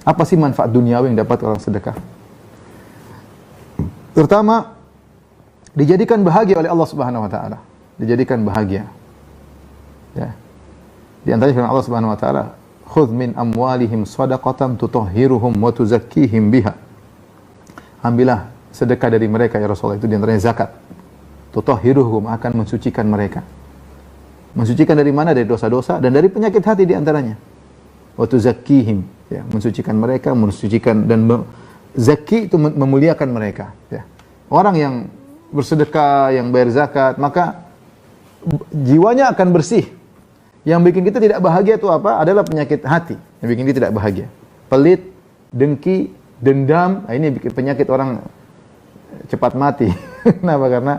Apa sih manfaat duniawi yang dapat orang sedekah? Pertama, dijadikan bahagia oleh Allah Subhanahu wa taala. Dijadikan bahagia. Ya. Di antaranya firman Allah Subhanahu wa taala, "Khudz min amwalihim shadaqatan tutahhiruhum wa tuzakkihim biha." Ambillah sedekah dari mereka ya Rasulullah, itu di antaranya zakat. Tutahhiruhum, akan mensucikan mereka. Mensucikan dari mana? Dari dosa-dosa dan dari penyakit hati di antaranya. Wa tuzakkihim, ya, mensucikan mereka, mensucikan dan zaki itu memuliakan mereka, ya. Orang yang bersedekah, yang bayar zakat, maka jiwanya akan bersih. Yang bikin kita tidak bahagia itu apa? Adalah penyakit hati yang bikin kita tidak bahagia. Pelit, dengki, dendam, nah ini bikin penyakit orang cepat mati. Kenapa? Karena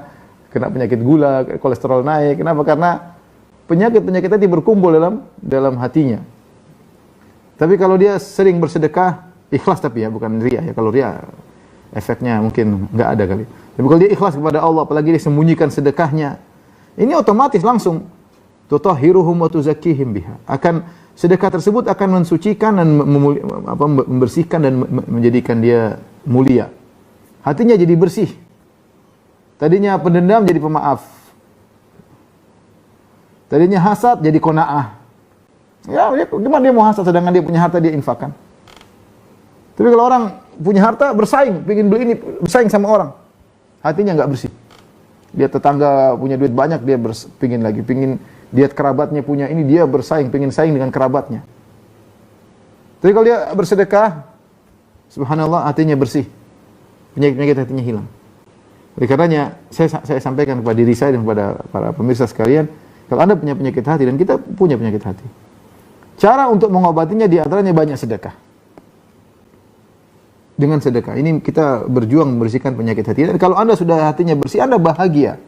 kena penyakit gula, kolesterol naik. Kenapa? Karena penyakit-penyakit tadi berkumpul dalam hatinya. Tapi kalau dia sering bersedekah, ikhlas tapi ya, bukan riya ya. Kalau riya efeknya mungkin nggak ada kali. Tapi kalau dia ikhlas kepada Allah, apalagi dia sembunyikan sedekahnya, ini otomatis langsung tutahhiruhum wa tuzakkihim biha. Akan sedekah tersebut akan mensucikan dan membersihkan dan menjadikan dia mulia. Hatinya jadi bersih. Tadinya pendendam jadi pemaaf. Tadinya hasad jadi qanaah. Ya, gimana dia mau hasad sedangkan dia punya harta dia infakkan. Tapi kalau orang punya harta bersaing, pengin beli ini, bersaing sama orang, hatinya nggak bersih. Dia tetangga punya duit banyak, dia pengin lagi, pengin lihat kerabatnya punya ini, dia bersaing, pengin saing dengan kerabatnya. Tapi kalau dia bersedekah, subhanallah, hatinya bersih, penyakit-penyakit hatinya hilang. Oleh karenanya saya sampaikan kepada diri saya dan kepada para pemirsa sekalian, kalau Anda punya penyakit hati dan kita punya penyakit hati, cara untuk mengobatinya di antaranya banyak sedekah. Dengan sedekah ini kita berjuang membersihkan penyakit hati. Dan kalau Anda sudah hatinya bersih, Anda bahagia.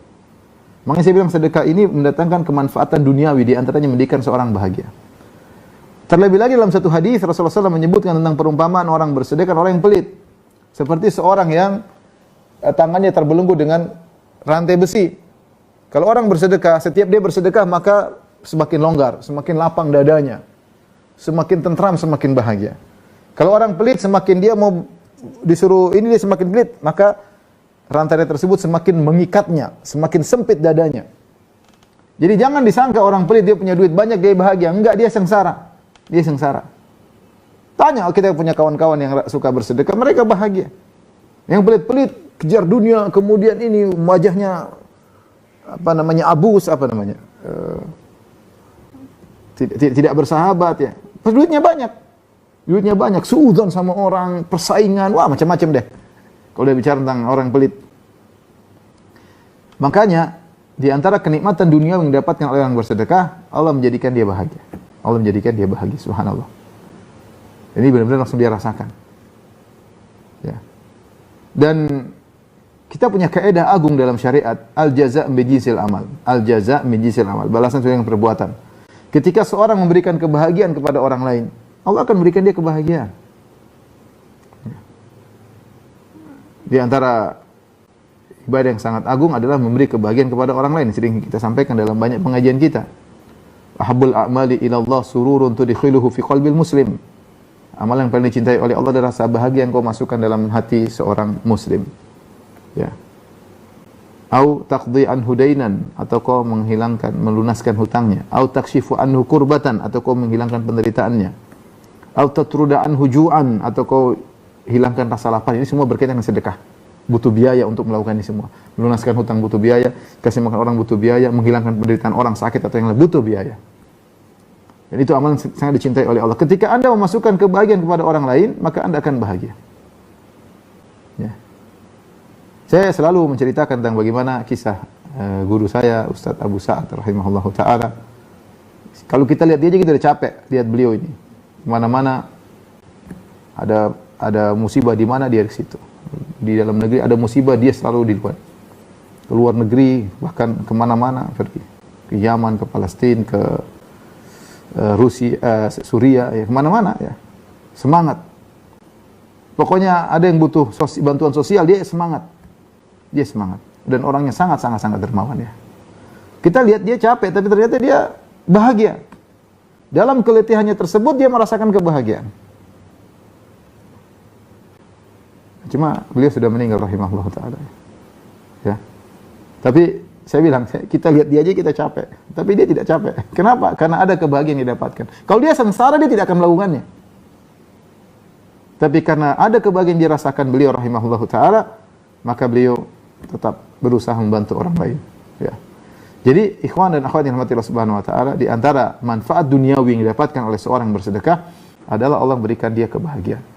Makanya saya bilang sedekah ini mendatangkan kemanfaatan duniawi, di antaranya menjadikan seorang bahagia. Terlebih lagi dalam satu hadis Rasulullah SAW menyebutkan tentang perumpamaan orang bersedekah, orang yang pelit. Seperti seorang yang tangannya terbelenggu dengan rantai besi. Kalau orang bersedekah, setiap dia bersedekah maka semakin longgar, semakin lapang dadanya, semakin tentram, semakin bahagia. Kalau orang pelit, semakin dia mau disuruh ini, dia semakin pelit, maka rantai tersebut semakin mengikatnya, semakin sempit dadanya. Jadi jangan disangka orang pelit dia punya duit banyak dia bahagia. Enggak, dia sengsara. Dia sengsara. Tanya, kita punya kawan-kawan yang suka bersedekah, mereka bahagia. Yang pelit-pelit kejar dunia, kemudian ini wajahnya abus, tidak bersahabat ya. Pas duitnya banyak, suudzon sama orang, persaingan, wah macam-macam deh. Kalau dia bicara tentang orang pelit. Makanya di antara kenikmatan dunia yang didapatkan oleh orang bersedekah, Allah menjadikan dia bahagia. Allah menjadikan dia bahagia, subhanallah. Ini benar-benar langsung dia rasakan. Ya. Dan kita punya kaidah agung dalam syariat, al-jaza' min jinsil amal. Al-jaza' min jinsil amal, balasan sesuai dengan perbuatan. Ketika seorang memberikan kebahagiaan kepada orang lain, Allah akan memberikan dia kebahagiaan. Di antara ibadah yang sangat agung adalah memberi kebahagiaan kepada orang lain. Sering kita sampaikan dalam banyak pengajian kita. Ahabbul a'mali ilallah sururun tudkhiluhu fi qalbil muslim. Amalan yang paling dicintai oleh Allah adalah rasa bahagia yang kau masukkan dalam hati seorang muslim. Ya. Au taqdi anhu dainan, atau kau melunaskan hutangnya. Au takshifu anhu kurbatan, atau kau menghilangkan penderitaannya. Au tatruda anhu ju'an, atau kau hilangkan rasa lapar. Ini semua berkaitan dengan sedekah. Butuh biaya untuk melakukan ini semua. Melunaskan hutang butuh biaya, kasih makan orang butuh biaya, menghilangkan penderitaan orang sakit atau yang lain butuh biaya. Dan itu amalan sangat dicintai oleh Allah. Ketika Anda memasukkan kebahagiaan kepada orang lain, maka Anda akan bahagia. Ya. Saya selalu menceritakan tentang bagaimana kisah guru saya, Ustadz Abu Sa'ad rahimahullahu ta'ala. Kalau kita lihat dia aja kita udah capek lihat beliau ini. Mana-mana ada musibah di mana dia di situ. Di dalam negeri ada musibah, dia selalu di luar. Ke luar negeri, bahkan kemana-mana pergi. Ke Yaman, ke Palestina, ke Rusia, Suria, ya kemana-mana ya. Semangat. Pokoknya ada yang butuh bantuan sosial, dia semangat. Dia semangat. Dan orangnya sangat dermawan ya. Kita lihat dia capek, tapi ternyata dia bahagia. Dalam keletihannya tersebut dia merasakan kebahagiaan. Cuma beliau sudah meninggal rahimahullah taala. Ya. Tapi saya bilang, kita lihat dia aja kita capek, tapi dia tidak capek. Kenapa? Karena ada kebahagiaan yang didapatkan. Kalau dia sengsara, dia tidak akan melakukannya. Tapi karena ada kebahagiaan yang dirasakan beliau rahimahullah taala, maka beliau tetap berusaha membantu orang lain. Ya. Jadi ikhwan dan akhwat yang dirahmati Allah Subhanahu wa taala, di antara manfaat duniawi yang didapatkan oleh seorang yang bersedekah adalah Allah berikan dia kebahagiaan.